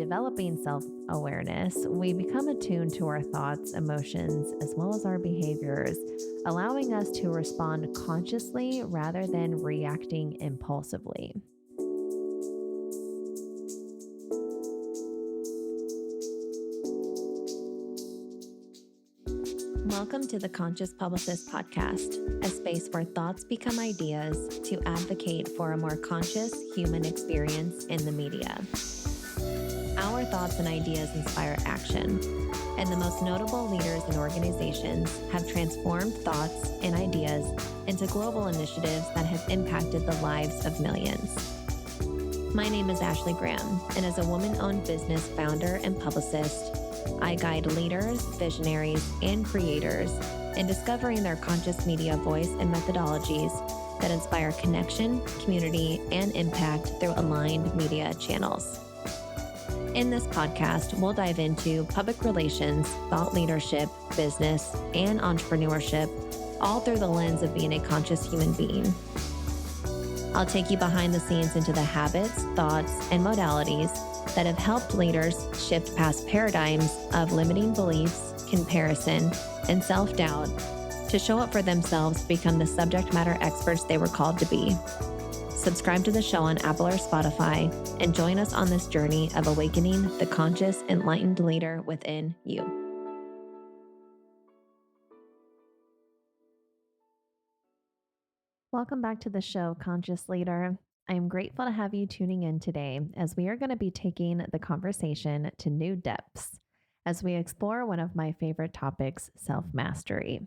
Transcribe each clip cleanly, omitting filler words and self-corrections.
developing self awareness, we become attuned to our thoughts, emotions, as well as our behaviors, allowing us to respond consciously rather than reacting impulsively. Welcome to the Conscious Publicist Podcast, a space where thoughts become ideas to advocate for a more conscious human experience in the media. Our thoughts and ideas inspire action, and the most notable leaders and organizations have transformed thoughts and ideas into global initiatives that have impacted the lives of millions. My name is Ashley Graham, and as a woman-owned business founder and publicist, I guide leaders, visionaries, and creators in discovering their conscious media voice and methodologies that inspire connection, community, and impact through aligned media channels. In this podcast, we'll dive into public relations, thought leadership, business, and entrepreneurship, all through the lens of being a conscious human being. I'll take you behind the scenes into the habits, thoughts, and modalities that have helped leaders shift past paradigms of limiting beliefs, comparison, and self-doubt to show up for themselves to become the subject matter experts they were called to be. Subscribe to the show on Apple or Spotify and join us on this journey of awakening the conscious, enlightened leader within you. Welcome back to the show, Conscious Leader. I am grateful to have you tuning in today as we are going to be taking the conversation to new depths as we explore one of my favorite topics, self-mastery.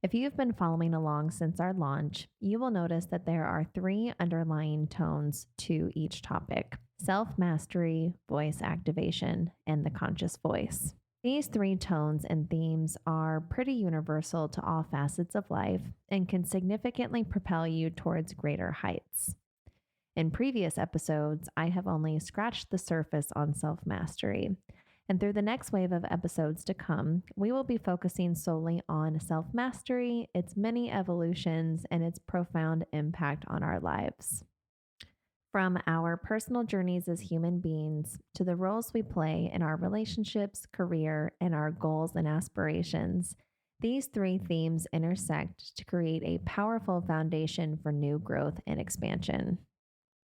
If you've been following along since our launch, you will notice that there are three underlying tones to each topic: self-mastery, voice activation, and the conscious voice. These three tones and themes are pretty universal to all facets of life and can significantly propel you towards greater heights. In previous episodes, I have only scratched the surface on self-mastery. And through the next wave of episodes to come, we will be focusing solely on self-mastery, its many evolutions, and its profound impact on our lives. From our personal journeys as human beings to the roles we play in our relationships, career, and our goals and aspirations, these three themes intersect to create a powerful foundation for new growth and expansion.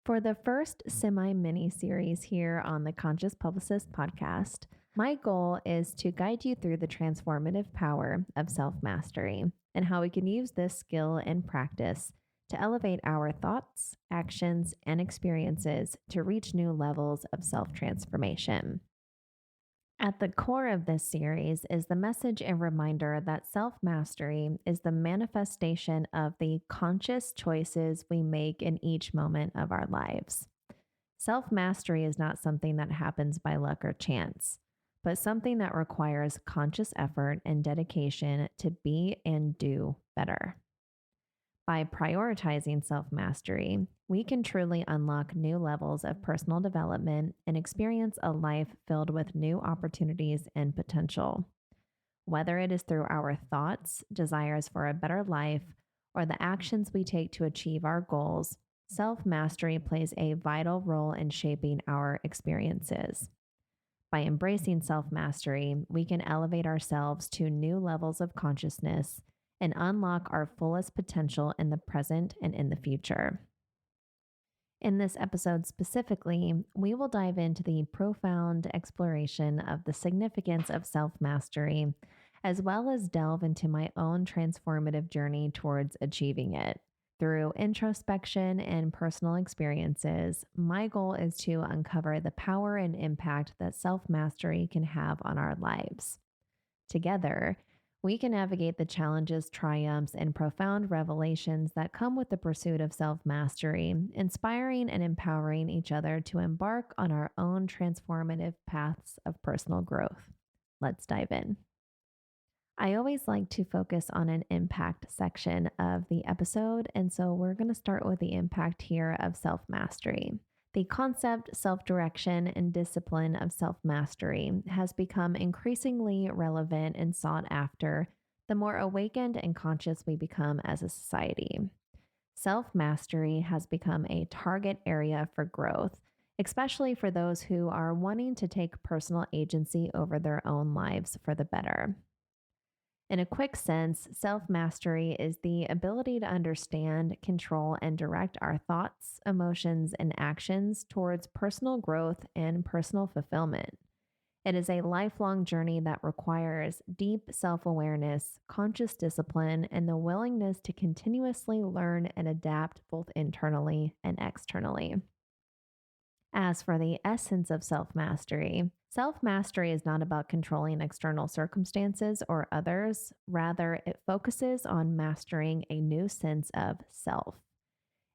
For the first semi-mini series here on the Conscious Publicist podcast, my goal is to guide you through the transformative power of self-mastery and how we can use this skill and practice to elevate our thoughts, actions, and experiences to reach new levels of self-transformation. At the core of this series is the message and reminder that self-mastery is the manifestation of the conscious choices we make in each moment of our lives. Self-mastery is not something that happens by luck or chance, but something that requires conscious effort and dedication to be and do better. By prioritizing self-mastery, we can truly unlock new levels of personal development and experience a life filled with new opportunities and potential. Whether it is through our thoughts, desires for a better life, or the actions we take to achieve our goals, self-mastery plays a vital role in shaping our experiences. By embracing self-mastery, we can elevate ourselves to new levels of consciousness and unlock our fullest potential in the present and in the future. In this episode specifically, we will dive into the profound exploration of the significance of self-mastery, as well as delve into my own transformative journey towards achieving it. Through introspection and personal experiences, my goal is to uncover the power and impact that self-mastery can have on our lives. Together, we can navigate the challenges, triumphs, and profound revelations that come with the pursuit of self-mastery, inspiring and empowering each other to embark on our own transformative paths of personal growth. Let's dive in. I always like to focus on an impact section of the episode, and so we're going to start with the impact here of self-mastery. The concept, self-direction, and discipline of self-mastery has become increasingly relevant and sought after the more awakened and conscious we become as a society. Self-mastery has become a target area for growth, especially for those who are wanting to take personal agency over their own lives for the better. In a quick sense, self mastery is the ability to understand, control, and direct our thoughts, emotions, and actions towards personal growth and personal fulfillment. It is a lifelong journey that requires deep self awareness, conscious discipline, and the willingness to continuously learn and adapt both internally and externally. As for the essence of self mastery is not about controlling external circumstances or others. Rather, it focuses on mastering a new sense of self.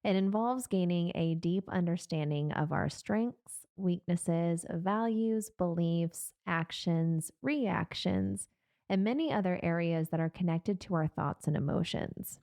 It involves gaining a deep understanding of our strengths, weaknesses, values, beliefs, actions, reactions, and many other areas that are connected to our thoughts and emotions.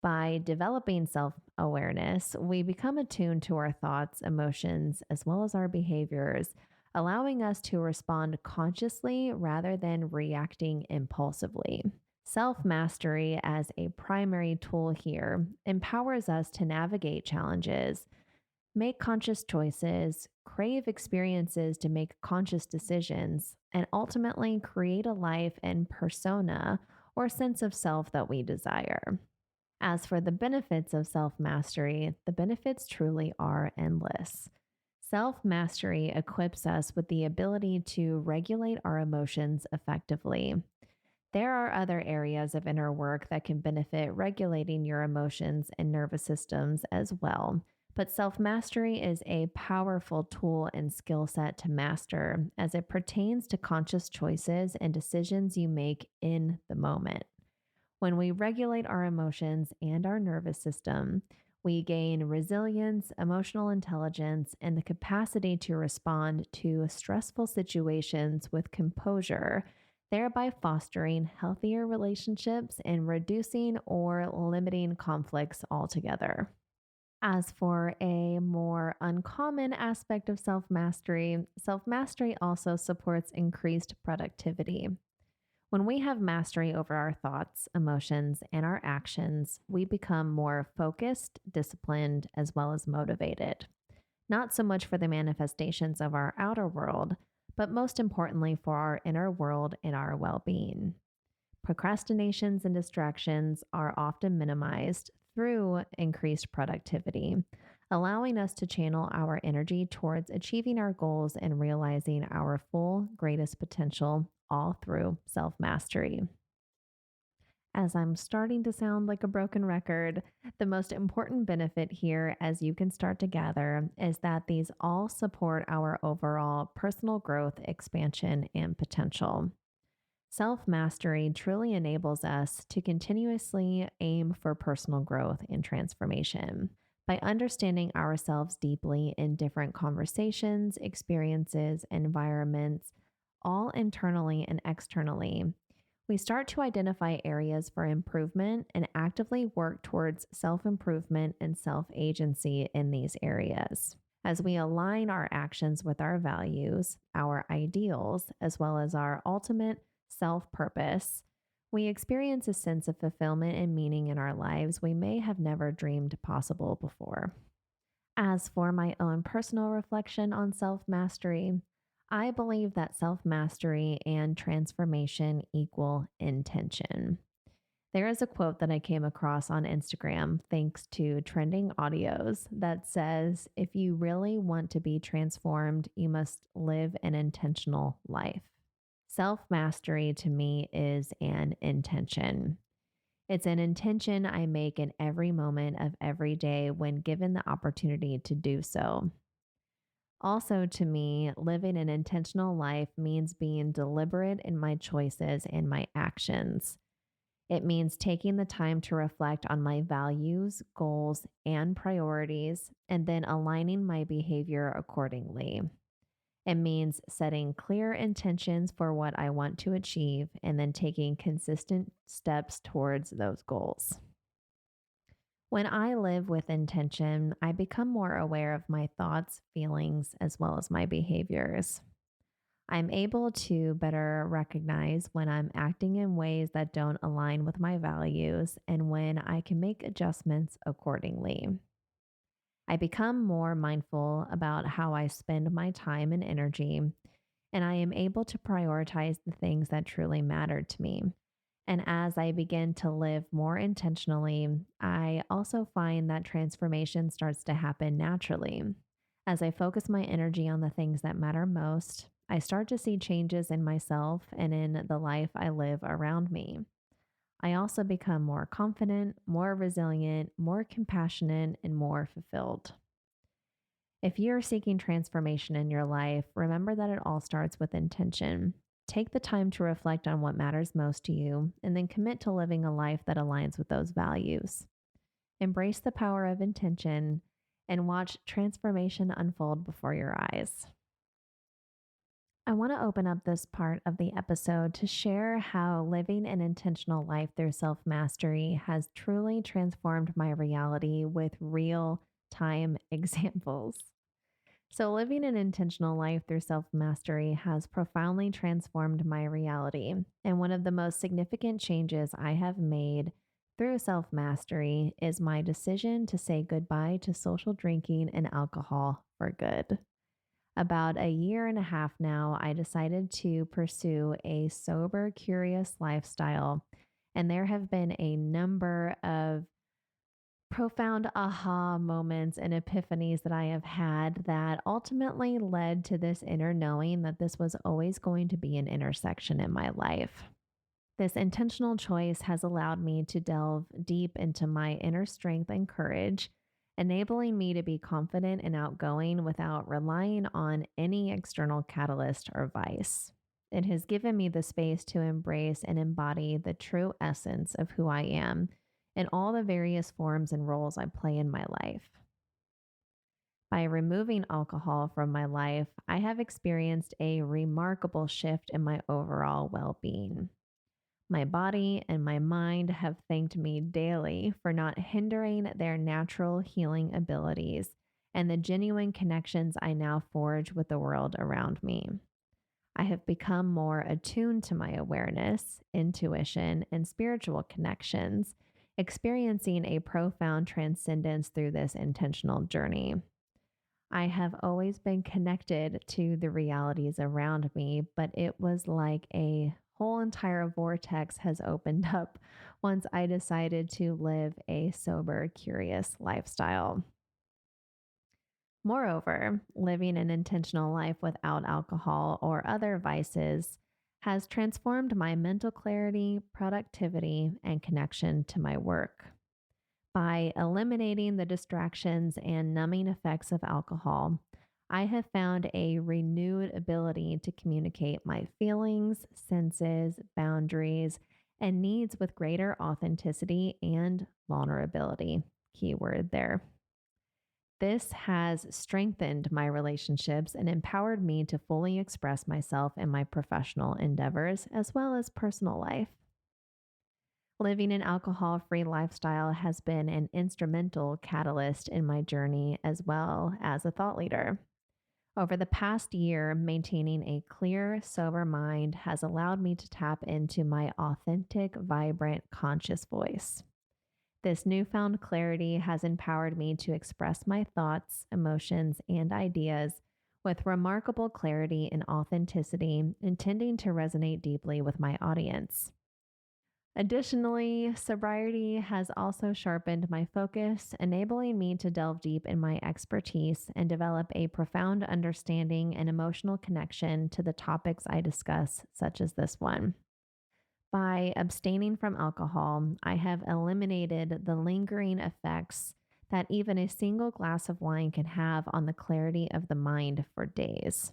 By developing self awareness, we become attuned to our thoughts, emotions, as well as our behaviors, allowing us to respond consciously rather than reacting impulsively. Self mastery, as a primary tool here, empowers us to navigate challenges, make conscious choices, crave experiences to make conscious decisions, and ultimately create a life and persona or sense of self that we desire. As for the benefits of self mastery, the benefits truly are endless. Self mastery equips us with the ability to regulate our emotions effectively. There are other areas of inner work that can benefit regulating your emotions and nervous systems as well. But self mastery is a powerful tool and skill set to master as it pertains to conscious choices and decisions you make in the moment. When we regulate our emotions and our nervous system, we gain resilience, emotional intelligence, and the capacity to respond to stressful situations with composure, thereby fostering healthier relationships and reducing or limiting conflicts altogether. As for a more uncommon aspect of self mastery also supports increased productivity. When we have mastery over our thoughts, emotions, and our actions, we become more focused, disciplined, as well as motivated. Not so much for the manifestations of our outer world, but most importantly for our inner world and our well being. Procrastinations and distractions are often minimized through increased productivity, allowing us to channel our energy towards achieving our goals and realizing our full greatest potential, all through self mastery. As I'm starting to sound like a broken record, the most important benefit here, as you can start to gather, is that these all support our overall personal growth, expansion, and potential. Self mastery truly enables us to continuously aim for personal growth and transformation. By understanding ourselves deeply in different conversations, experiences, environments, all internally and externally, we start to identify areas for improvement and actively work towards self improvement and self agency in these areas. As we align our actions with our values, our ideals, as well as our ultimate self purpose, we experience a sense of fulfillment and meaning in our lives we may have never dreamed possible before. As for my own personal reflection on self mastery, I believe that self mastery and transformation equal intention. There is a quote that I came across on Instagram thanks to trending audios that says, if you really want to be transformed, you must live an intentional life. Self mastery to me is an intention. It's an intention I make in every moment of every day when given the opportunity to do so. Also, to me, living an intentional life means being deliberate in my choices and my actions. It means taking the time to reflect on my values, goals, and priorities, and then aligning my behavior accordingly. It means setting clear intentions for what I want to achieve and then taking consistent steps towards those goals. When I live with intention, I become more aware of my thoughts, feelings, as well as my behaviors. I'm able to better recognize when I'm acting in ways that don't align with my values and when I can make adjustments accordingly. I become more mindful about how I spend my time and energy, and I am able to prioritize the things that truly matter to me. And as I begin to live more intentionally, I also find that transformation starts to happen naturally. As I focus my energy on the things that matter most, I start to see changes in myself and in the life I live around me. I also become more confident, more resilient, more compassionate, and more fulfilled. If you're seeking transformation in your life, remember that it all starts with intention. Take the time to reflect on what matters most to you, and then commit to living a life that aligns with those values. Embrace the power of intention and watch transformation unfold before your eyes. I want to open up this part of the episode to share how living an intentional life through self mastery has truly transformed my reality with real time examples. So, living an intentional life through self mastery has profoundly transformed my reality. And one of the most significant changes I have made through self mastery is my decision to say goodbye to social drinking and alcohol for good. About a year and a half now, I decided to pursue a sober, curious lifestyle. And there have been a number of profound aha moments and epiphanies that I have had that ultimately led to this inner knowing that this was always going to be an intersection in my life. This intentional choice has allowed me to delve deep into my inner strength and courage, enabling me to be confident and outgoing without relying on any external catalyst or vice. It has given me the space to embrace and embody the true essence of who I am in all the various forms and roles I play in my life. By removing alcohol from my life, I have experienced a remarkable shift in my overall well being. My body and my mind have thanked me daily for not hindering their natural healing abilities and the genuine connections I now forge with the world around me. I have become more attuned to my awareness, intuition, and spiritual connections, experiencing a profound transcendence through this intentional journey. I have always been connected to the realities around me, but it was like a whole entire vortex has opened up once I decided to live a sober, curious lifestyle. Moreover, living an intentional life without alcohol or other vices has transformed my mental clarity, productivity, and connection to my work. By eliminating the distractions and numbing effects of alcohol, I have found a renewed ability to communicate my feelings, senses, boundaries, and needs with greater authenticity and vulnerability. Keyword there. This has strengthened my relationships and empowered me to fully express myself in my professional endeavors as well as personal life. Living an alcohol free lifestyle has been an instrumental catalyst in my journey as well as a thought leader. Over the past year, maintaining a clear, sober mind has allowed me to tap into my authentic, vibrant, conscious voice. This newfound clarity has empowered me to express my thoughts, emotions, and ideas with remarkable clarity and authenticity, intending to resonate deeply with my audience. Additionally, sobriety has also sharpened my focus, enabling me to delve deep in my expertise and develop a profound understanding and emotional connection to the topics I discuss, such as this one. By abstaining from alcohol, I have eliminated the lingering effects that even a single glass of wine can have on the clarity of the mind for days.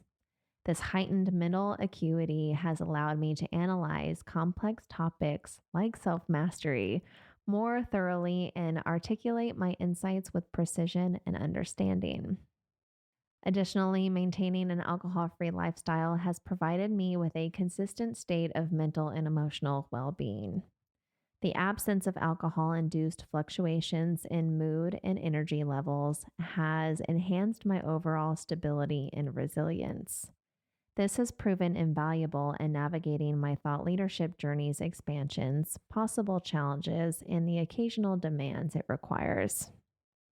This heightened mental acuity has allowed me to analyze complex topics like self mastery more thoroughly and articulate my insights with precision and understanding. Additionally, maintaining an alcohol free lifestyle has provided me with a consistent state of mental and emotional well being. The absence of alcohol induced fluctuations in mood and energy levels has enhanced my overall stability and resilience. This has proven invaluable in navigating my thought leadership journey's expansions, possible challenges, and the occasional demands it requires.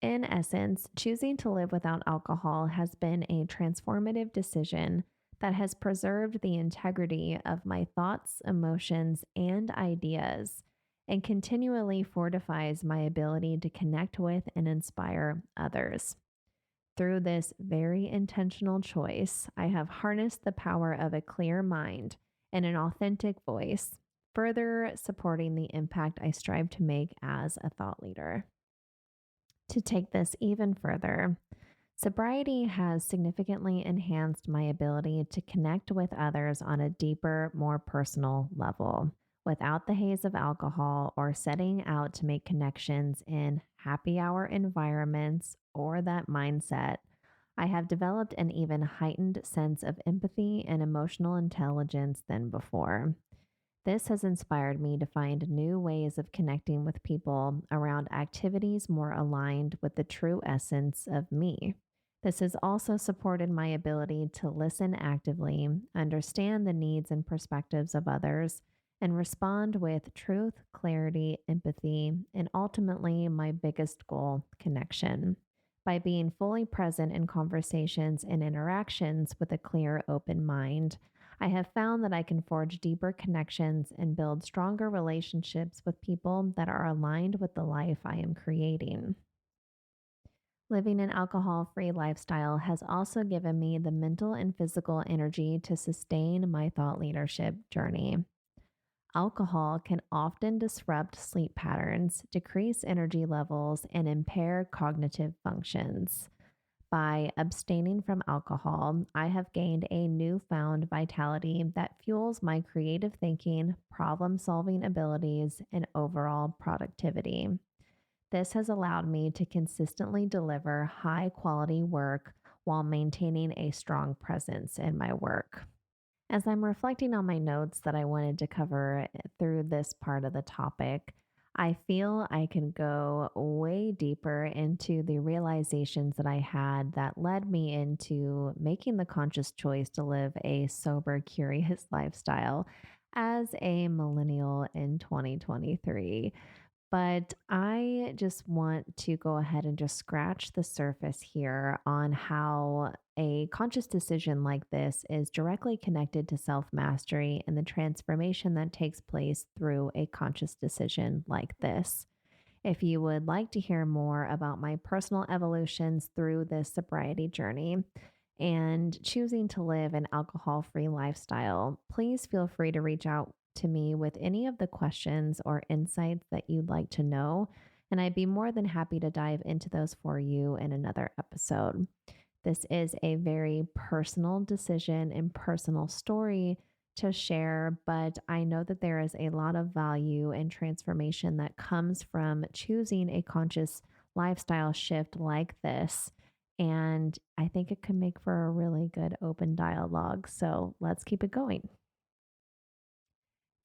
In essence, choosing to live without alcohol has been a transformative decision that has preserved the integrity of my thoughts, emotions, and ideas, and continually fortifies my ability to connect with and inspire others. Through this very intentional choice, I have harnessed the power of a clear mind and an authentic voice, further supporting the impact I strive to make as a thought leader. To take this even further, sobriety has significantly enhanced my ability to connect with others on a deeper, more personal level. Without the haze of alcohol or setting out to make connections in happy hour environments or that mindset, I have developed an even heightened sense of empathy and emotional intelligence than before. This has inspired me to find new ways of connecting with people around activities more aligned with the true essence of me. This has also supported my ability to listen actively, understand the needs and perspectives of others, and respond with truth, clarity, empathy, and ultimately my biggest goal, connection. By being fully present in conversations and interactions with a clear, open mind, I have found that I can forge deeper connections and build stronger relationships with people that are aligned with the life I am creating. Living an alcohol free lifestyle has also given me the mental and physical energy to sustain my thought leadership journey. Alcohol can often disrupt sleep patterns, decrease energy levels, and impair cognitive functions. By abstaining from alcohol, I have gained a newfound vitality that fuels my creative thinking, problem solving abilities, and overall productivity. This has allowed me to consistently deliver high quality work while maintaining a strong presence in my work. As I'm reflecting on my notes that I wanted to cover through this part of the topic, I feel I can go way deeper into the realizations that I had that led me into making the conscious choice to live a sober, curious lifestyle as a millennial in 2023. But I just want to go ahead and just scratch the surface here on how a conscious decision like this is directly connected to self mastery and the transformation that takes place through a conscious decision like this. If you would like to hear more about my personal evolutions through this sobriety journey and choosing to live an alcohol free lifestyle, please feel free to reach out to me with any of the questions or insights that you'd like to know. And I'd be more than happy to dive into those for you in another episode. This is a very personal decision and personal story to share, but I know that there is a lot of value and transformation that comes from choosing a conscious lifestyle shift like this. And I think it could make for a really good open dialogue. So let's keep it going.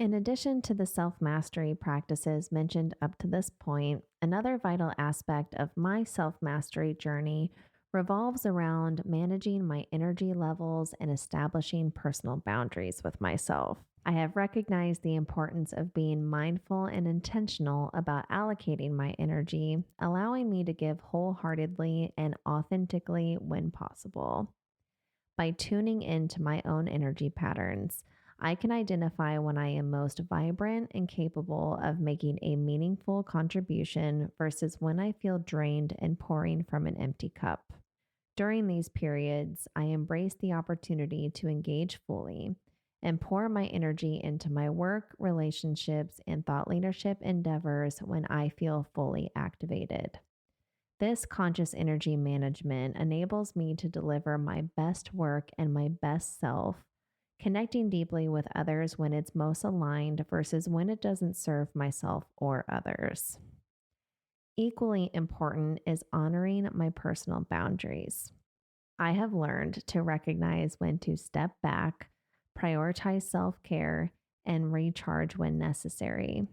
In addition to the self mastery practices mentioned up to this point, another vital aspect of my self mastery journey revolves around managing my energy levels and establishing personal boundaries with myself. I have recognized the importance of being mindful and intentional about allocating my energy, allowing me to give wholeheartedly and authentically when possible. By tuning into my own energy patterns, I can identify when I am most vibrant and capable of making a meaningful contribution versus when I feel drained and pouring from an empty cup. During these periods, I embrace the opportunity to engage fully and pour my energy into my work, relationships, and thought leadership endeavors when I feel fully activated. This conscious energy management enables me to deliver my best work and my best self, connecting deeply with others when it's most aligned versus when it doesn't serve myself or others. Equally important is honoring my personal boundaries. I have learned to recognize when to step back, prioritize self care, and recharge when necessary.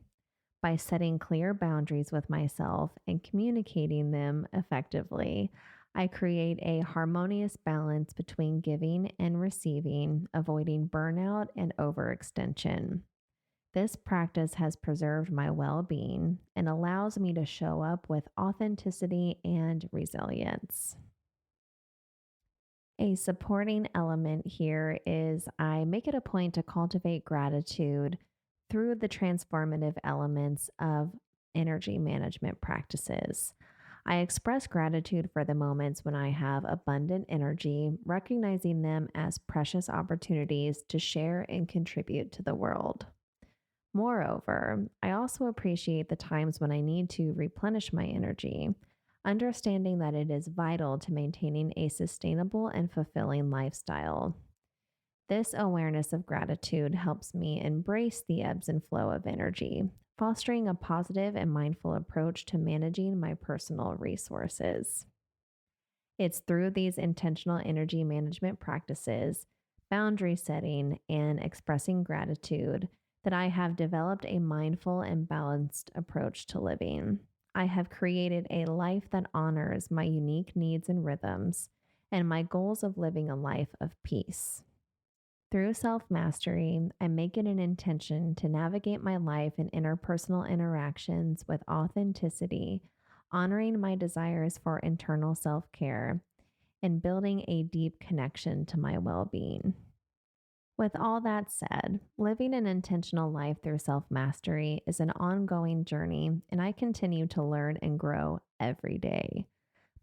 By setting clear boundaries with myself and communicating them effectively, I create a harmonious balance between giving and receiving, avoiding burnout and overextension. This practice has preserved my well being and allows me to show up with authenticity and resilience. A supporting element here is I make it a point to cultivate gratitude through the transformative elements of energy management practices. I express gratitude for the moments when I have abundant energy, recognizing them as precious opportunities to share and contribute to the world. Moreover, I also appreciate the times when I need to replenish my energy, understanding that it is vital to maintaining a sustainable and fulfilling lifestyle. This awareness of gratitude helps me embrace the ebbs and flow of energy, fostering a positive and mindful approach to managing my personal resources. It's through these intentional energy management practices, boundary setting, and expressing gratitude that I have developed a mindful and balanced approach to living. I have created a life that honors my unique needs and rhythms and my goals of living a life of peace. Through self mastery, I make it an intention to navigate my life and interpersonal interactions with authenticity, honoring my desires for internal self care, and building a deep connection to my well being. With all that said, living an intentional life through self mastery is an ongoing journey, and I continue to learn and grow every day.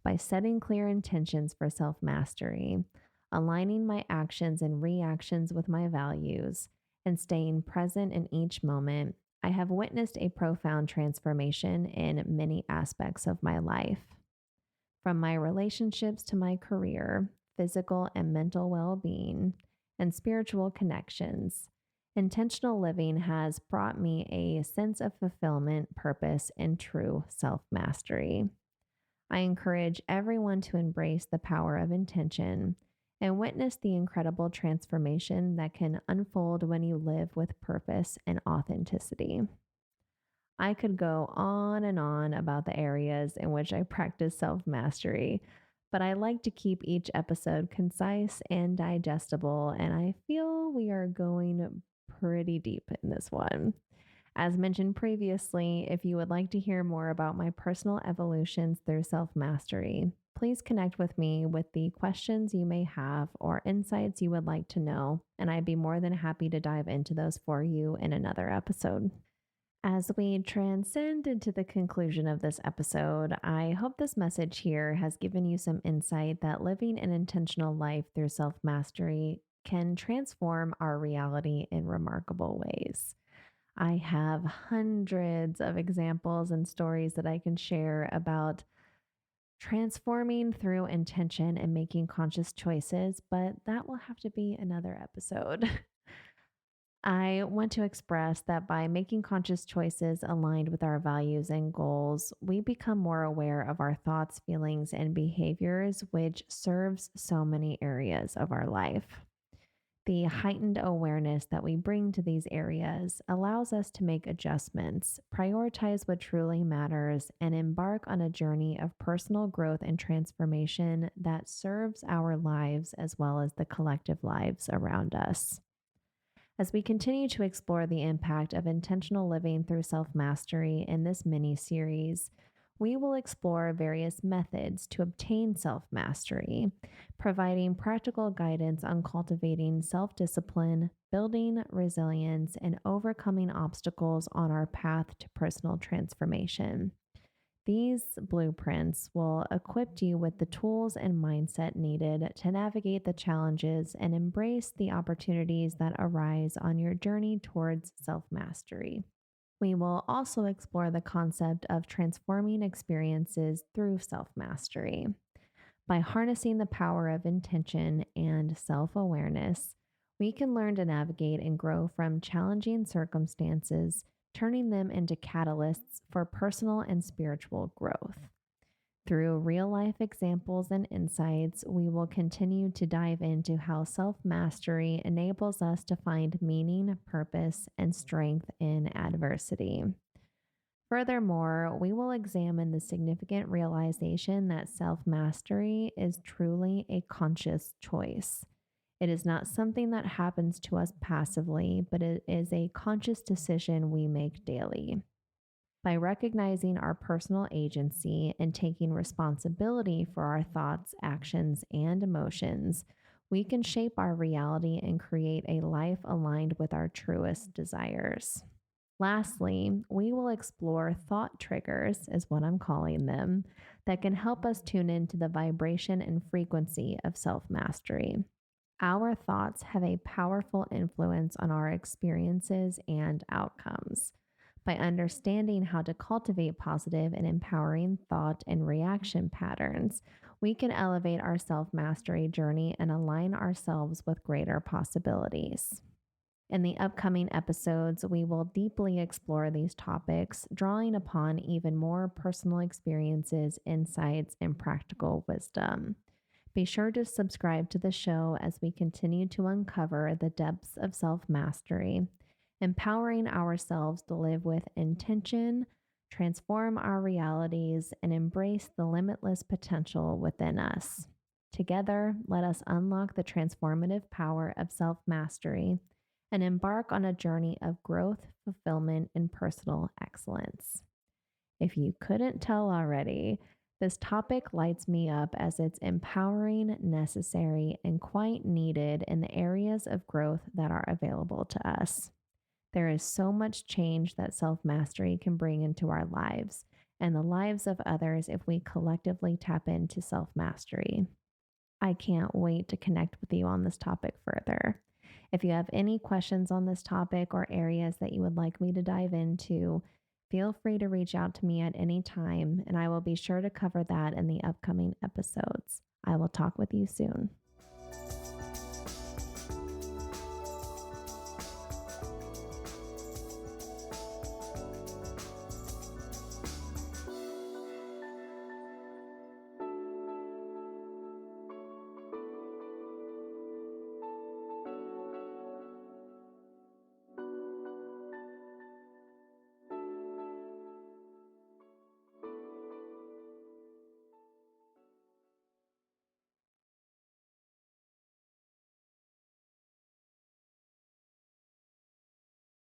By setting clear intentions for self mastery, aligning my actions and reactions with my values, and staying present in each moment, I have witnessed a profound transformation in many aspects of my life. From my relationships to my career, physical and mental well being, and spiritual connections, intentional living has brought me a sense of fulfillment, purpose, and true self mastery. I encourage everyone to embrace the power of intention and witness the incredible transformation that can unfold when you live with purpose and authenticity. I could go on and on about the areas in which I practice self mastery, but I like to keep each episode concise and digestible, and I feel we are going pretty deep in this one. As mentioned previously, if you would like to hear more about my personal evolutions through self mastery, please connect with me with the questions you may have or insights you would like to know, and I'd be more than happy to dive into those for you in another episode. As we transcend into the conclusion of this episode, I hope this message here has given you some insight that living an intentional life through self mastery can transform our reality in remarkable ways. I have hundreds of examples and stories that I can share about transforming through intention and making conscious choices, but that will have to be another episode. I want to express that by making conscious choices aligned with our values and goals, we become more aware of our thoughts, feelings, and behaviors, which serves so many areas of our life. The heightened awareness that we bring to these areas allows us to make adjustments, prioritize what truly matters, and embark on a journey of personal growth and transformation that serves our lives as well as the collective lives around us. As we continue to explore the impact of intentional living through self mastery in this mini series, we will explore various methods to obtain self mastery, providing practical guidance on cultivating self discipline, building resilience, and overcoming obstacles on our path to personal transformation. These blueprints will equip you with the tools and mindset needed to navigate the challenges and embrace the opportunities that arise on your journey towards self mastery. We will also explore the concept of transforming experiences through self mastery. By harnessing the power of intention and self awareness, we can learn to navigate and grow from challenging circumstances, turning them into catalysts for personal and spiritual growth. Through real life examples and insights, we will continue to dive into how self mastery enables us to find meaning, purpose, and strength in adversity. Furthermore, we will examine the significant realization that self mastery is truly a conscious choice. It is not something that happens to us passively, but it is a conscious decision we make daily. By recognizing our personal agency and taking responsibility for our thoughts, actions, and emotions, we can shape our reality and create a life aligned with our truest desires. Lastly, we will explore thought triggers, is what I'm calling them, that can help us tune into the vibration and frequency of self mastery. Our thoughts have a powerful influence on our experiences and outcomes. By understanding how to cultivate positive and empowering thought and reaction patterns, we can elevate our self mastery journey and align ourselves with greater possibilities. In the upcoming episodes, we will deeply explore these topics, drawing upon even more personal experiences, insights, and practical wisdom. Be sure to subscribe to the show as we continue to uncover the depths of self mastery, empowering ourselves to live with intention, transform our realities, and embrace the limitless potential within us. Together, let us unlock the transformative power of self mastery and embark on a journey of growth, fulfillment, and personal excellence. If you couldn't tell already, this topic lights me up as it's empowering, necessary, and quite needed in the areas of growth that are available to us. There is so much change that self mastery can bring into our lives and the lives of others if we collectively tap into self mastery. I can't wait to connect with you on this topic further. If you have any questions on this topic or areas that you would like me to dive into, feel free to reach out to me at any time, and I will be sure to cover that in the upcoming episodes. I will talk with you soon.